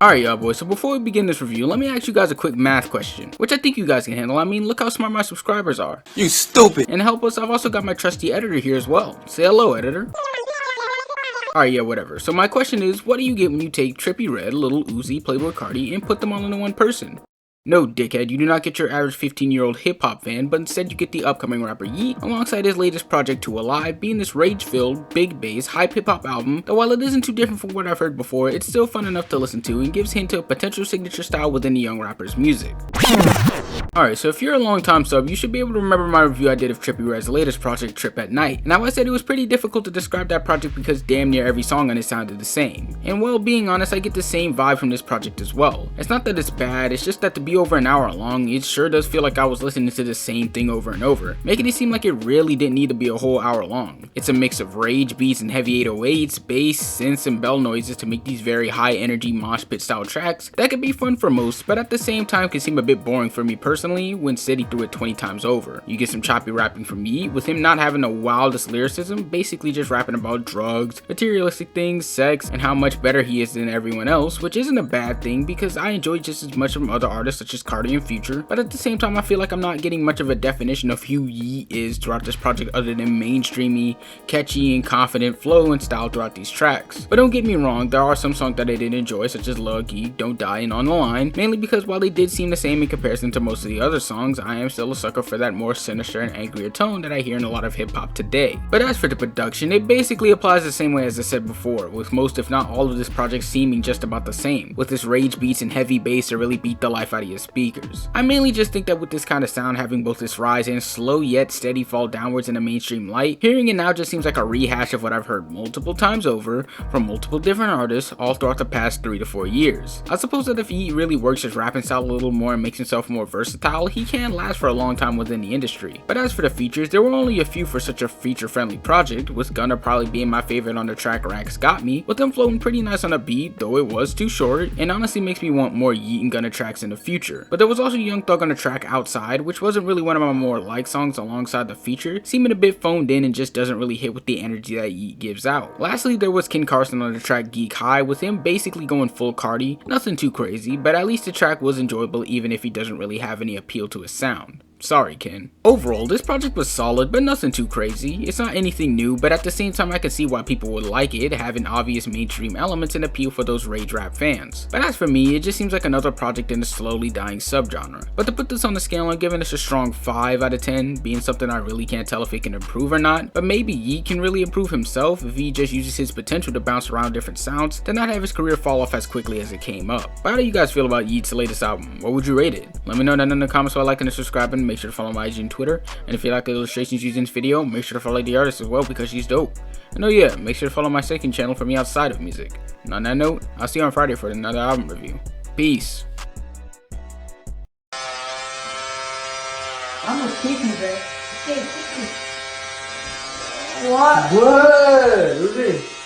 Alright y'all boys, so before we begin this review, let me ask you guys a quick math question, which I think you guys can handle. I mean, look how smart my subscribers are. You stupid! And to help us, I've also got my trusty editor here as well. Say hello, editor. Alright, yeah, whatever. So my question is, what do you get when you take Trippie Redd, Lil Uzi, Playboi Carti, and put them all into one person? No, dickhead, you do not get your average 15-year-old hip-hop fan, but instead you get the upcoming rapper Yeat, alongside his latest project 2 Alive, being this rage-filled, big bass, hype hip-hop album that while it isn't too different from what I've heard before, it's still fun enough to listen to and gives hint to a potential signature style within the young rapper's music. Alright, so if you're a long-time sub, you should be able to remember my review I did of Trippie Redd's latest project, Trip at Night, and how I said it was pretty difficult to describe that project because damn near every song on it sounded the same. And well, being honest, I get the same vibe from this project as well. It's not that it's bad, it's just that to be over an hour long, it sure does feel like I was listening to the same thing over and over, making it seem like it really didn't need to be a whole hour long. It's a mix of rage beats and heavy 808s, bass, synths, and bell noises to make these very high energy mosh pit style tracks that can be fun for most, but at the same time can seem a bit boring for me personally when sitting through it 20 times over. You get some choppy rapping from Yeat, with him not having the wildest lyricism, basically just rapping about drugs, materialistic things, sex, and how much better he is than everyone else, which isn't a bad thing because I enjoy just as much from other artists such as Carti and Future, but at the same time I feel like I'm not getting much of a definition of who Yeat is throughout this project other than mainstreamy, catchy, and confident flow and style throughout these tracks. But don't get me wrong, there are some songs that I did enjoy such as Lil Geek, Don't Die, and On The Line, mainly because while they did seem the same in comparison to most of the other songs, I am still a sucker for that more sinister and angrier tone that I hear in a lot of hip hop today. But as for the production, it basically applies the same way as I said before, with most if not all of this project seeming just about the same, with its rage beats and heavy bass to really beat the life out of your speakers. I mainly just think that with this kind of sound having both this rise and slow yet steady fall downwards in the mainstream light, hearing it now just seems like a rehash of what I've heard multiple times over from multiple different artists all throughout the past 3 to 4 years. I suppose that if Yeat really works his rapping style a little more and makes himself more versatile, he can last for a long time within the industry. But as for the features, there were only a few for such a feature-friendly project, with Gunna probably being my favorite on the track Rax Got Me, with them floating pretty nice on a beat, though it was too short, and honestly makes me want more Yeat and Gunna tracks in the future. But there was also Young Thug on the track Outside, which wasn't really one of my more liked songs alongside the feature, seeming a bit phoned in and just doesn't really hit with the energy that Yeat gives out. Lastly, there was Ken Carson on the track Geek High, with him basically going full Carti, nothing too crazy, but at least the track was enjoyable even if he doesn't really have any appeal to his sound. Sorry, Ken. Overall, this project was solid, but nothing too crazy. It's not anything new, but at the same time I can see why people would like it, having obvious mainstream elements and appeal for those rage rap fans. But as for me, it just seems like another project in a slowly dying subgenre. But to put this on the scale, I'm giving this a strong 5 out of 10, being something I really can't tell if it can improve or not, but maybe Yeat can really improve himself if he just uses his potential to bounce around different sounds, to not have his career fall off as quickly as it came up. But how do you guys feel about Yeat's latest album? What would you rate it? Let me know down in the comments while liking and subscribing. Make sure to follow my IG and Twitter, and if you like the illustrations used in this video, make sure to follow the artist as well because she's dope. And oh yeah, make sure to follow my second channel for me outside of music. And on that note, I'll see you on Friday for another album review. Peace. I'm gonna kick you, back. What? What? Who's this?